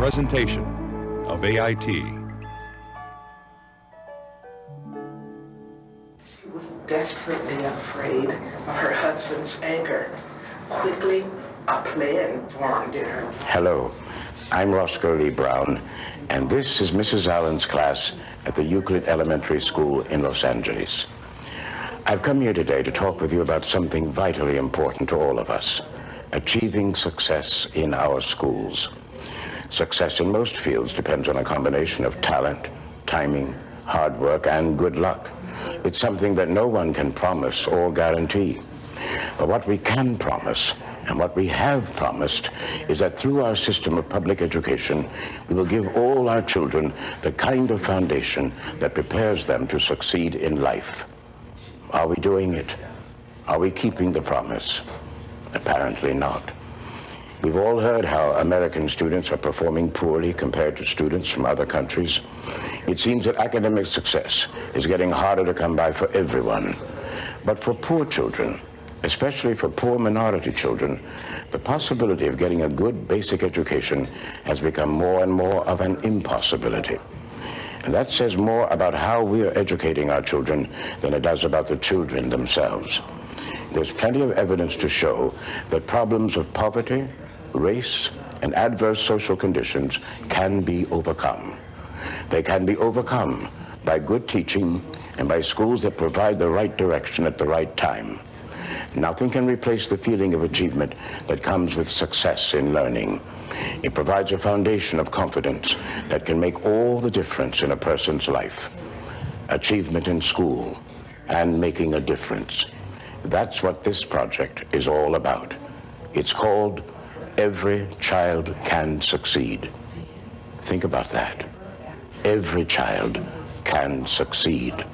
presentation of AIT. She was desperately afraid of her husband's anger. Quickly, a plan formed in her. Hello, I'm Roscoe Lee Brown, and this is Mrs. Allen's class at the Euclid Elementary School in Los Angeles. I've come here today to talk with you about something vitally important to all of us: achieving success in our schools. Success in most fields depends on a combination of talent, timing, hard work, and good luck. It's something that no one can promise or guarantee. But what we can promise, and what we have promised, is that through our system of public education, we will give all our children the kind of foundation that prepares them to succeed in life. Are we doing it? Are we keeping the promise? Apparently not. We've all heard how American students are performing poorly compared to students from other countries. It seems that academic success is getting harder to come by for everyone. But for poor children, especially for poor minority children, the possibility of getting a good basic education has become more and more of an impossibility. And that says more about how we are educating our children than it does about the children themselves. There's plenty of evidence to show that problems of poverty, race, and adverse social conditions can be overcome. They can be overcome by good teaching and by schools that provide the right direction at the right time. Nothing can replace the feeling of achievement that comes with success in learning. It provides a foundation of confidence that can make all the difference in a person's life. Achievement in school and making a difference. That's what this project is all about. It's called Every Child Can Succeed. Think about that. Every child can succeed.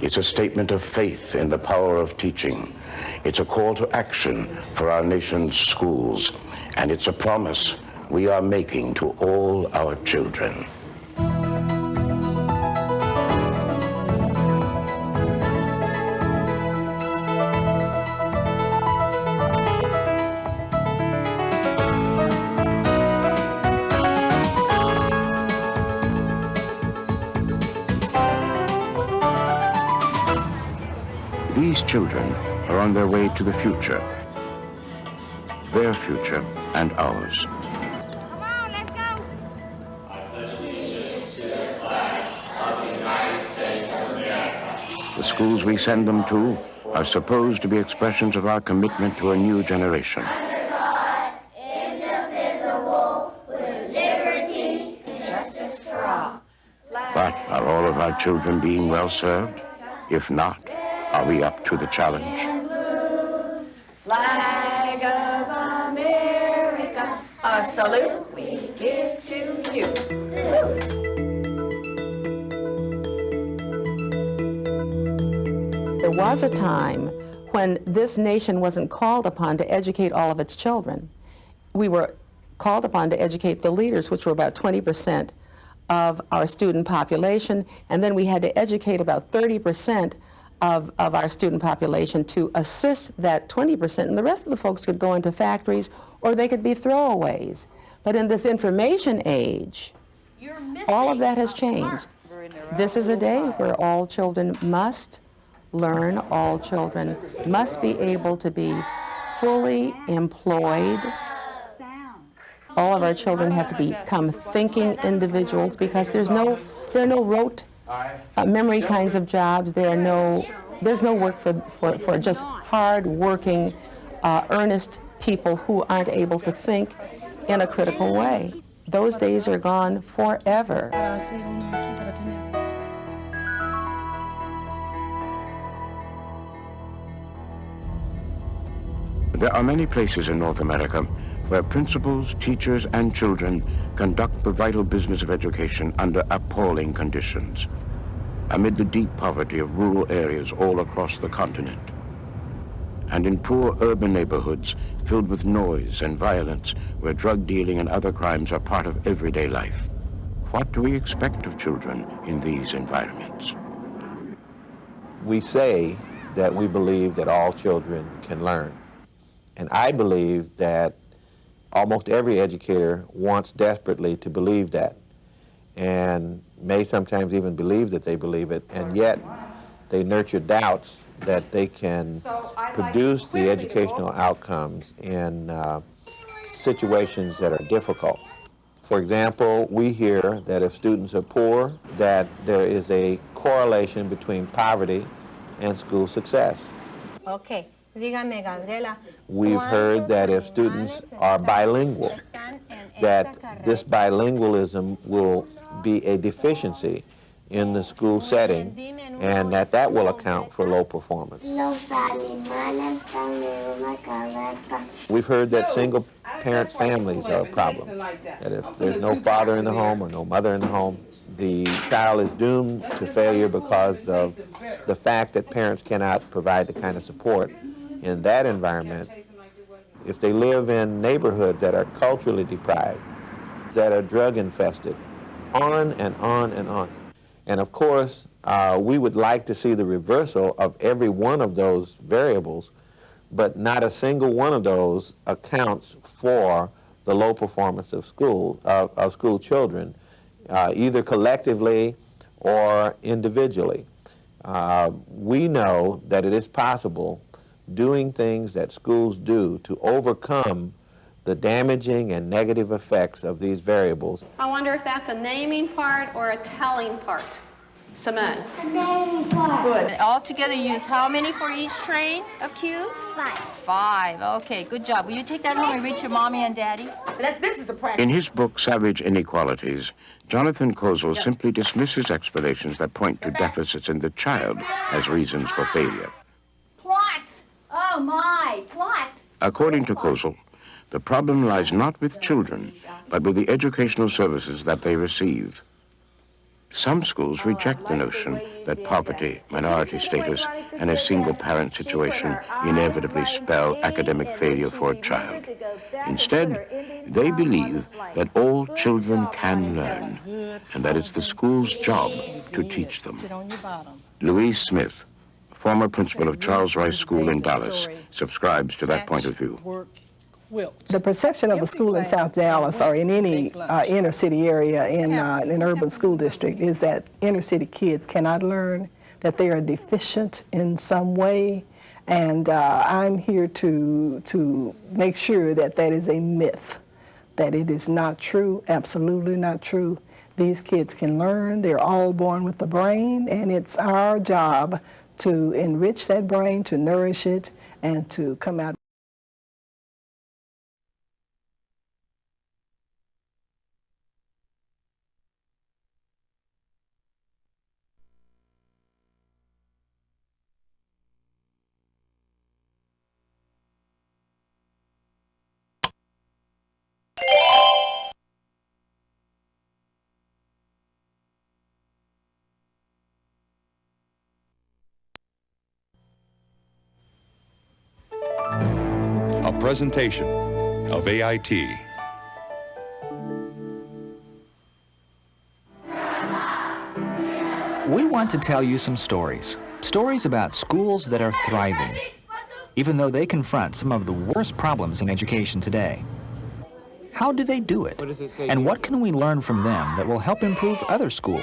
It's a statement of faith in the power of teaching. It's a call to action for our nation's schools. And it's a promise we are making to all our children. These children are on their way to the future. Their future and ours. Come on, let's go. I pledge allegiance to the flag of the United States of America. The schools we send them to are supposed to be expressions of our commitment to a new generation. Under God, indivisible, with liberty and justice for all. But are all of our children being well served? If not, are we up to the challenge? Flag of America, a salute we give to you. There was a time when this nation wasn't called upon to educate all of its children. We were called upon to educate the leaders, which were about 20% of our student population, and then we had to educate about 30% of our student population to assist that 20%, and the rest of the folks could go into factories or they could be throwaways. But in this information age, all of that has changed. This is a day where all children must learn, all children must be able to be fully employed. All of our children have to become thinking individuals, because there are no rote memory kinds of jobs. There's no work for just hard-working, earnest people who aren't able to think in a critical way. Those days are gone forever. There are many places in North America where principals, teachers, and children conduct the vital business of education under appalling conditions, amid the deep poverty of rural areas all across the continent, and in poor urban neighborhoods filled with noise and violence, where drug dealing and other crimes are part of everyday life. What do we expect of children in these environments? We say that we believe that all children can learn. And I believe that almost every educator wants desperately to believe that, and may sometimes even believe that they believe it, and yet they nurture doubts that they can produce the educational outcomes in situations that are difficult. For example, we hear that if students are poor, that there is a correlation between poverty and school success. Okay. Dígame, Gabriela. We've heard that if students are bilingual, that this bilingualism will be a deficiency in the school setting, and that will account for low performance. We've heard that single-parent families are a problem, that if there's no father in the home or no mother in the home, the child is doomed to failure because of the fact that parents cannot provide the kind of support in that environment. If they live in neighborhoods that are culturally deprived, that are drug-infested, on and on and on. And of course, we would like to see the reversal of every one of those variables, but not a single one of those accounts for the low performance of school children, either collectively or individually. We know that it is possible, doing things that schools do, to overcome the damaging and negative effects of these variables. I wonder if that's a naming part or a telling part. Simone? A naming part. Good. All together, you use how many for each train of cubes? 5. 5. Okay, good job. Will you take that home and read to your mommy and daddy? This is a practice. In his book, Savage Inequalities, Jonathan Kozol simply dismisses explanations that point to deficits in the child as reasons for failure. Plot. Oh my, plot. According to Kozol, the problem lies not with children, but with the educational services that they receive. Some schools reject the notion that poverty, minority status, and a single-parent situation inevitably spell academic failure for a child. Instead, they believe that all children can learn, and that it's the school's job to teach them. Louise Smith, former principal of Charles Rice School in Dallas, subscribes to that point of view. The perception of a school in South Dallas or in any inner city area in an urban school district is that inner city kids cannot learn, that they are deficient in some way, and I'm here to make sure that that is a myth, that it is not true, absolutely not true. These kids can learn, they're all born with the brain, and it's our job to enrich that brain, to nourish it, and to come out. A presentation of AIT. We want to tell you some stories. Stories about schools that are thriving, even though they confront some of the worst problems in education today. How do they do it? And what can we learn from them that will help improve other schools?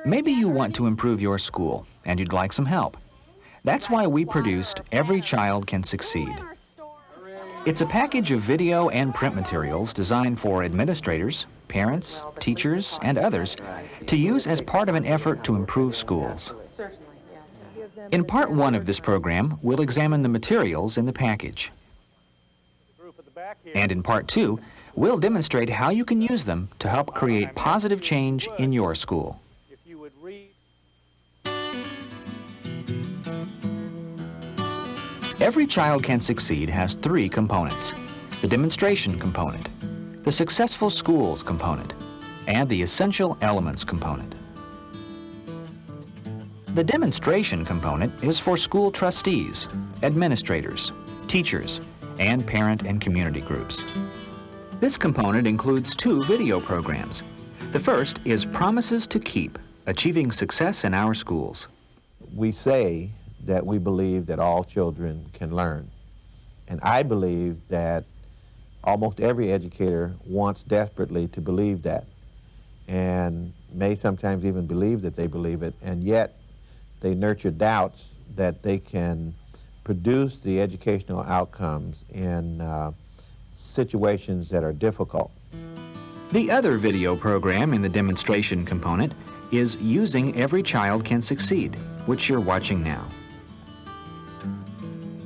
Maybe you want to improve your school, and you'd like some help. That's why we produced Every Child Can Succeed. It's a package of video and print materials designed for administrators, parents, teachers, and others to use as part of an effort to improve schools. In part 1 of this program, we'll examine the materials in the package. And in part 2, we'll demonstrate how you can use them to help create positive change in your school. Every Child Can Succeed has 3 components: the demonstration component, the successful schools component, and the essential elements component. The demonstration component is for school trustees, administrators, teachers, and parent and community groups. This component includes 2 video programs. The first is Promises to Keep, Achieving Success in Our Schools. We say that we believe that all children can learn. And I believe that almost every educator wants desperately to believe that, and may sometimes even believe that they believe it, and yet they nurture doubts that they can produce the educational outcomes in situations that are difficult. The other video program in the demonstration component is Using Every Child Can Succeed, which you're watching now.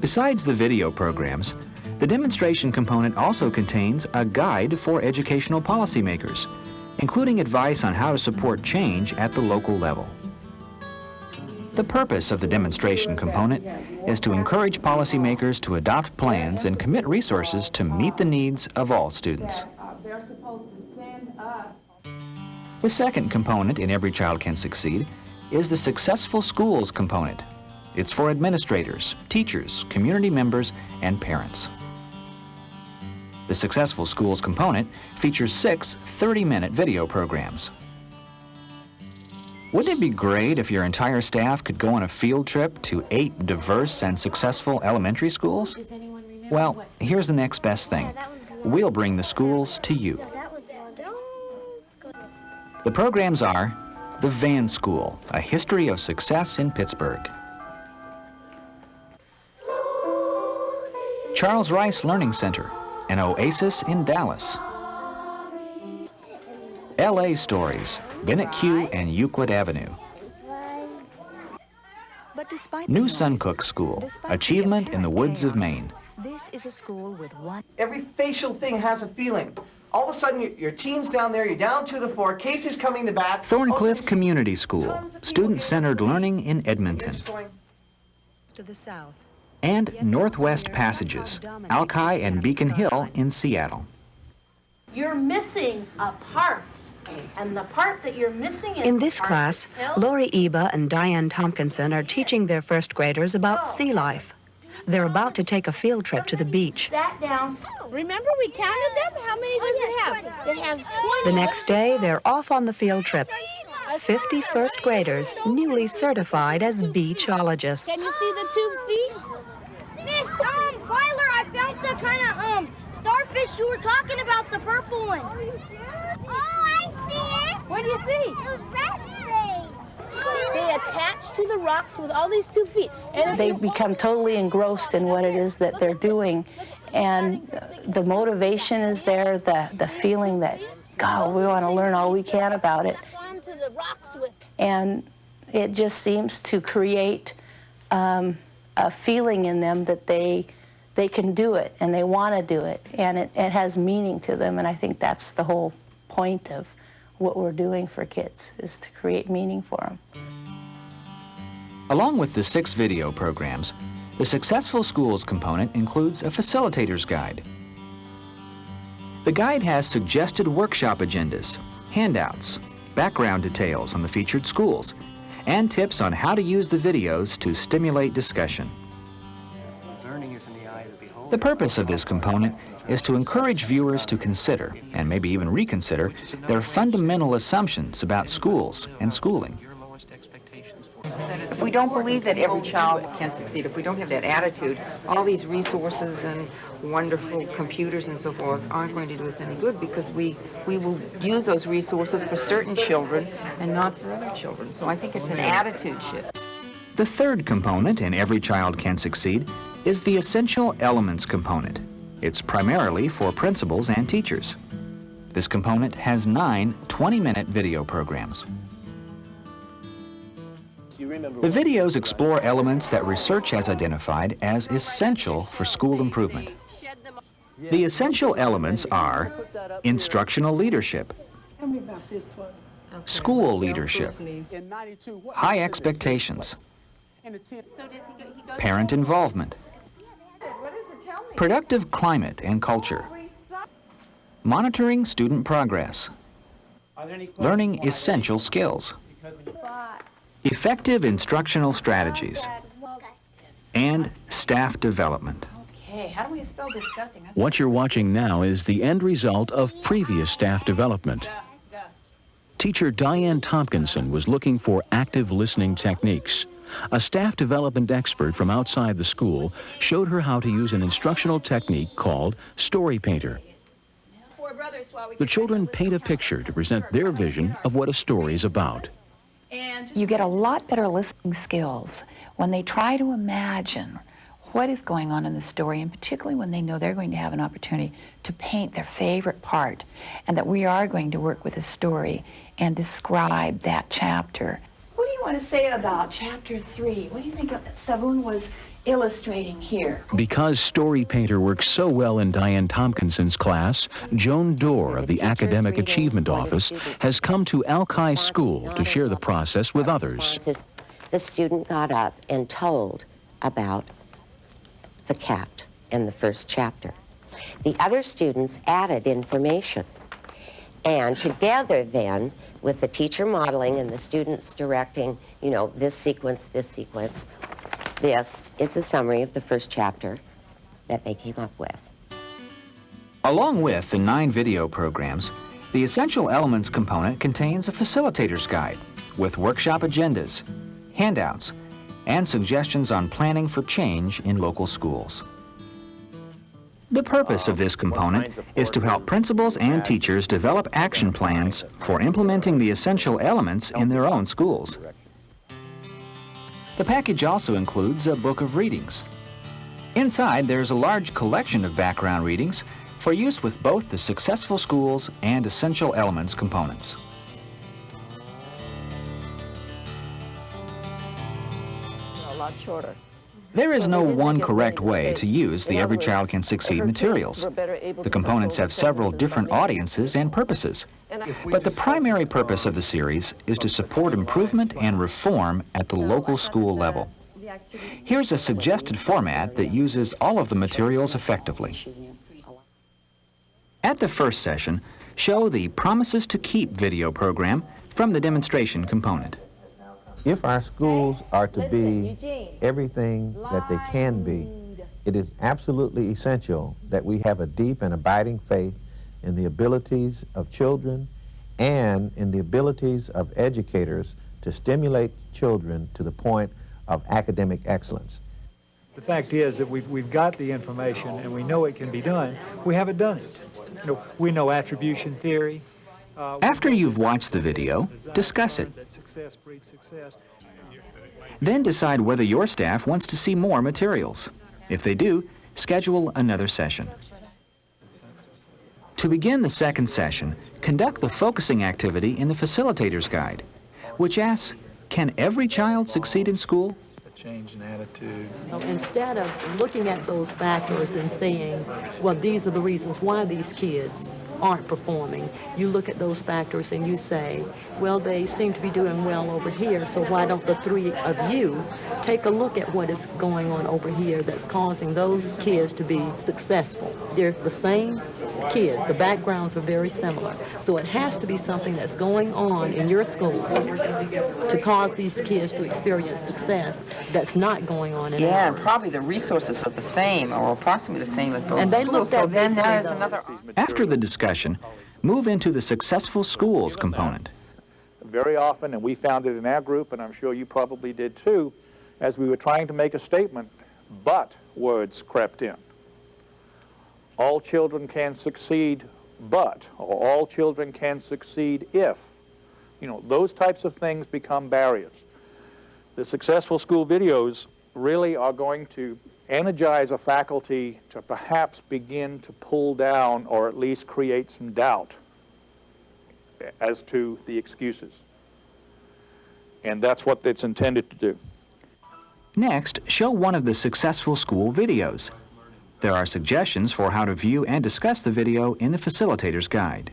Besides the video programs, the demonstration component also contains a guide for educational policymakers, including advice on how to support change at the local level. The purpose of the demonstration component is to encourage policymakers to adopt plans and commit resources to meet the needs of all students. The second component in Every Child Can Succeed is the Successful Schools component. It's for administrators, teachers, community members, and parents. The Successful Schools component features 6 30-minute video programs. Wouldn't it be great if your entire staff could go on a field trip to 8 diverse and successful elementary schools? Well, here's the next best thing. We'll bring the schools to you. The programs are The Van School, A History of Success in Pittsburgh. Charles Rice Learning Center, an oasis in Dallas. LA Stories, Bennett Q and Euclid Avenue. New Suncook School, Achievement in the Woods of Maine. This is a school with one. Every facial thing has a feeling. All of a sudden, your team's down there, you're down to the floor, Casey's coming to bat. Thorncliffe Community School, student-centered learning in Edmonton. To the south. And Northwest Passages, Alki and Beacon Hill in Seattle. You're missing a part, and the part that you're missing is in this class, Lori Eba and Diane Tompkinson are teaching their first graders about sea life. They're about to take a field trip to the beach. Sat down. Remember we counted them? How many does it have? It has 20. The next day, they're off on the field trip. 50 first graders, newly certified as beachologists. Can you see the 2 feet? Miss Tyler, I found the kind of starfish you were talking about, the purple one. Oh, I see it. What do you see? It was resting. They attach to the rocks with all these 2 feet. And they become totally engrossed in what it is that they're doing. And the motivation is there, the feeling that, God, we want to learn all we can about it. And it just seems to create a feeling in them that they can do it and they want to do it, and it has meaning to them. And I think that's the whole point of what we're doing for kids, is to create meaning for them. Along with the 6 video programs, the Successful Schools component includes a facilitator's guide. The guide has suggested workshop agendas, handouts, background details on the featured schools, and tips on how to use the videos to stimulate discussion. The purpose of this component is to encourage viewers to consider, and maybe even reconsider, their fundamental assumptions about schools and schooling. If we don't believe that every child can succeed, if we don't have that attitude, all these resources and wonderful computers and so forth aren't going to do us any good, because we will use those resources for certain children and not for other children. So I think it's an attitude shift. The third component in Every Child Can Succeed is the Essential Elements component. It's primarily for principals and teachers. This component has 9 20-minute video programs. The videos explore elements that research has identified as essential for school improvement. The essential elements are instructional leadership, school leadership, high expectations, parent involvement, productive climate and culture, monitoring student progress, learning essential skills, effective instructional strategies, and staff development. Okay, how do we spell disgusting? What you're watching now is the end result of previous staff development. Teacher Diane Tompkinson was looking for active listening techniques. A staff development expert from outside the school showed her how to use an instructional technique called Story Painter. The children paint a picture to present their vision of what a story is about. You get a lot better listening skills when they try to imagine what is going on in the story, and particularly when they know they're going to have an opportunity to paint their favorite part, and that we are going to work with a story and describe that chapter. What do you want to say about Chapter 3? What do you think Savun was illustrating here? Because Story Painter works so well in Diane Tompkinson's class, Joan Dorr of the Academic Achievement Office has come to Alki School to share the process with others. The student got up and told about the cat in the first chapter. The other students added information. And together then, with the teacher modeling and the students directing, you know, this sequence, this is the summary of the first chapter that they came up with. Along with the 9 video programs, the Essential Elements component contains a facilitator's guide with workshop agendas, handouts, and suggestions on planning for change in local schools. The purpose of this component is to help principals and teachers develop action plans for implementing the essential elements in their own schools. The package also includes a book of readings. Inside, there's a large collection of background readings for use with both the Successful Schools and Essential Elements components. A lot shorter. There is no one correct way to use the Every Child Can Succeed materials. The components have several different audiences and purposes. But the primary purpose of the series is to support improvement and reform at the local school level. Here's a suggested format that uses all of the materials effectively. At the first session, show the Promises to Keep video program from the demonstration component. If our schools are to be everything that they can be, it is absolutely essential that we have a deep and abiding faith in the abilities of children and in the abilities of educators to stimulate children to the point of academic excellence. The fact is that we've got the information and we know it can be done. We haven't done it. You know, we know attribution theory. After you've watched the video, discuss it. Then decide whether your staff wants to see more materials. If they do, schedule another session. To begin the second session, conduct the focusing activity in the Facilitator's Guide, which asks, can every child succeed in school? A change in attitude. Instead of looking at those factors and saying, well, these are the reasons why these kids aren't performing, you look at those factors and you say, well, they seem to be doing well over here, so why don't the 3 of you take a look at what is going on over here that's causing those kids to be successful? They're the same kids, the backgrounds are very similar, so it has to be something that's going on in your schools to cause these kids to experience success that's not going on in and ours. probably the resources are the same or approximately the same at both And they schools, looked so at then this there is as another... After the discussion, move into the Successful Schools component. Very often, and we found it in our group, and I'm sure you probably did too, as we were trying to make a statement, but words crept in. All children can succeed, but, or all children can succeed if. You know, those types of things become barriers. The Successful School videos really are going to energize a faculty to perhaps begin to pull down or at least create some doubt as to the excuses. And that's what it's intended to do. Next, show one of the Successful School videos. There are suggestions for how to view and discuss the video in the Facilitator's Guide.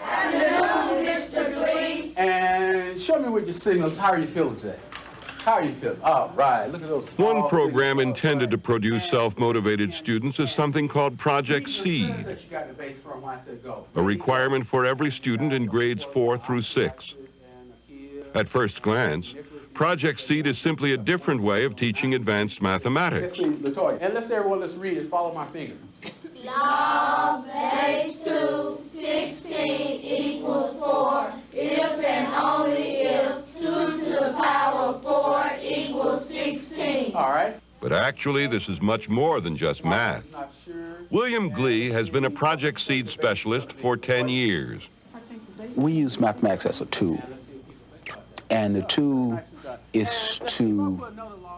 Hello, Mr. Glee. And show me with your signals, how are you feeling today? How are you feeling? All right, look at those. One program intended to produce self-motivated students is something called Project Seed, a requirement for every student in grades 4 through 6. At first glance, Project Seed is simply a different way of teaching advanced mathematics. Let's see, Latoya. And let's everyone, let's read and follow my finger. Log base 2, 16 equals 4. If and only if 2 to the power of 4 equals 16. All right. But actually, this is much more than just math. William Glee has been a Project Seed specialist for 10 years. We use mathematics as a tool, and the tool is to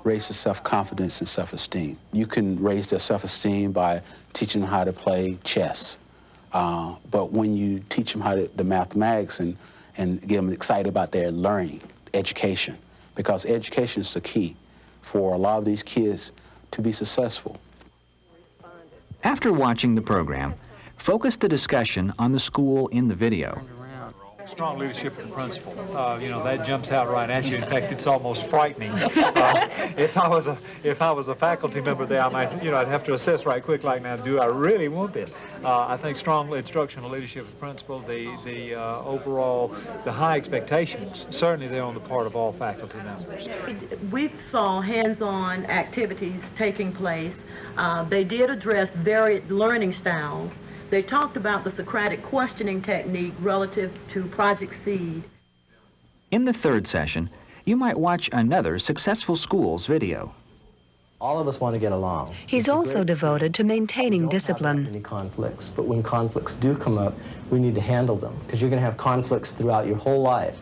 raise their self-confidence and self-esteem. You can raise their self-esteem by teaching them how to play chess, but when you teach them how to the mathematics and get them excited about their learning, education, because education is the key for a lot of these kids to be successful. After watching the program, focus the discussion on the school in the video. Strong leadership and principle. You know, that jumps out right at you. In fact, it's almost frightening. If I was a faculty member there, I might, I'd have to assess right quick, like, now, do I really want this? I think strong instructional leadership and principle, the overall, the high expectations, certainly they're on the part of all faculty members. We saw hands-on activities taking place. They did address varied learning styles. They talked about the Socratic questioning technique relative to Project Seed. In the third session, you might watch another Successful Schools video. All of us want to get along. He's also devoted to maintaining discipline. Any conflicts, but when conflicts do come up, we need to handle them, because you're going to have conflicts throughout your whole life.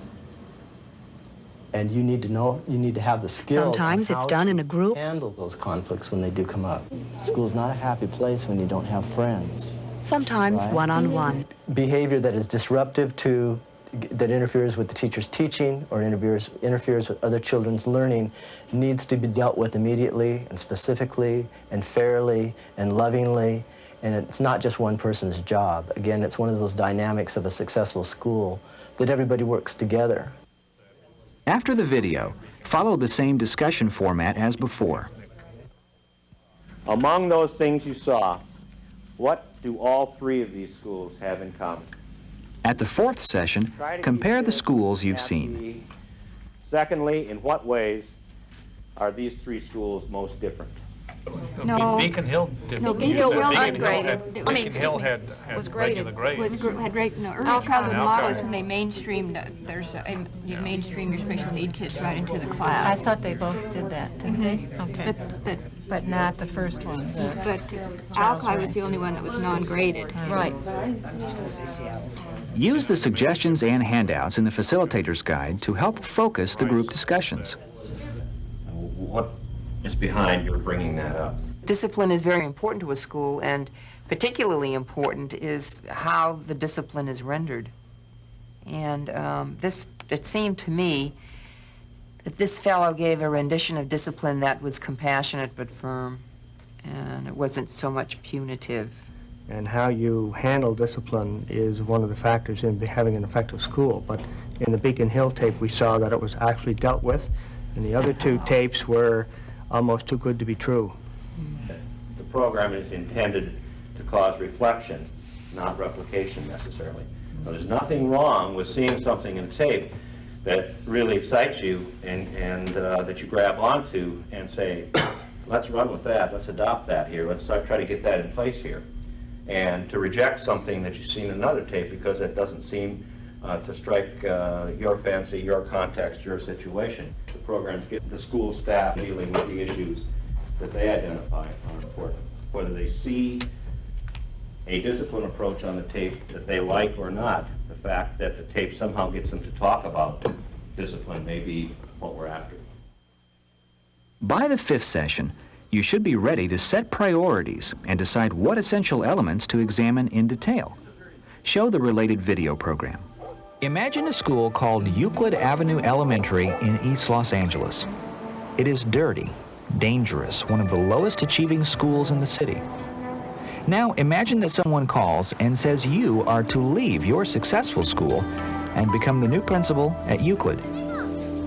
And you need to know, you need to have the skills. Sometimes it's done in a group. Handle those conflicts when they do come up. School's not a happy place when you don't have friends. Sometimes one-on-one. Behavior that is disruptive that interferes with the teacher's teaching or interferes with other children's learning needs to be dealt with immediately and specifically and fairly and lovingly. And it's not just one person's job. Again, it's one of those dynamics of a successful school that everybody works together. After the video, follow the same discussion format as before. Among those things you saw, what do all three of these schools have in common? At the fourth session, compare the schools you've seen. Secondly, in what ways are these three schools most different? No. Beacon Hill didn't. No, Beacon Hill was ungraded. Beacon Hill had regular grades. Early childhood models, when they mainstreamed, you mainstream your special need kids right into the class. I thought they both did that, didn't they? Okay. But not the first one. But Alki was the only one that was non-graded. Right. Use the suggestions and handouts in the facilitator's guide to help focus the group discussions. What is behind your bringing that up? Discipline is very important to a school, and particularly important is how the discipline is rendered. And it seemed to me that this fellow gave a rendition of discipline that was compassionate but firm, and it wasn't so much punitive. And how you handle discipline is one of the factors in having an effective school. But in the Beacon Hill tape, we saw that it was actually dealt with, and the other two tapes were almost too good to be true. The program is intended to cause reflection, not replication necessarily. Now, there's nothing wrong with seeing something in tape that really excites you and that you grab onto and say, let's run with that, let's adopt that here, let's try to get that in place here. And to reject something that you've seen in another tape because it doesn't seem to strike your fancy, your context, your situation. The programs get the school staff dealing with the issues that they identify are important. Whether they see a discipline approach on the tape that they like or not, the fact that the tape somehow gets them to talk about discipline may be what we're after. By the fifth session, you should be ready to set priorities and decide what essential elements to examine in detail. Show the related video program. Imagine a school called Euclid Avenue Elementary in East Los Angeles. It is dirty, dangerous, one of the lowest achieving schools in the city. Now imagine that someone calls and says you are to leave your successful school and become the new principal at Euclid.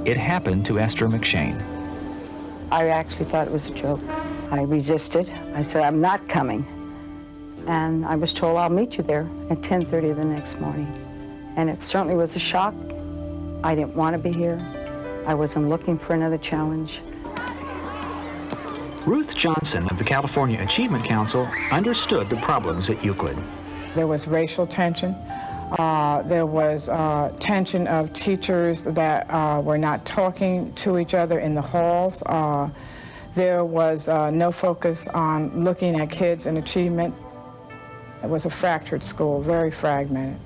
It happened to Esther McShane. I actually thought it was a joke. I resisted. I said, I'm not coming. And I was told, I'll meet you there at 10:30 the next morning. And it certainly was a shock I didn't want to be here. I wasn't looking for another challenge. Ruth Johnson of the California Achievement Council understood the problems at Euclid. There was racial tension. There was tension of teachers that were not talking to each other in the halls. There was no focus on looking at kids and achievement. It was a fractured school, very fragmented.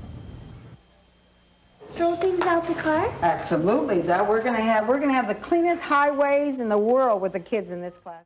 Throw things out the car? Absolutely. We're gonna have the cleanest highways in the world with the kids in this class.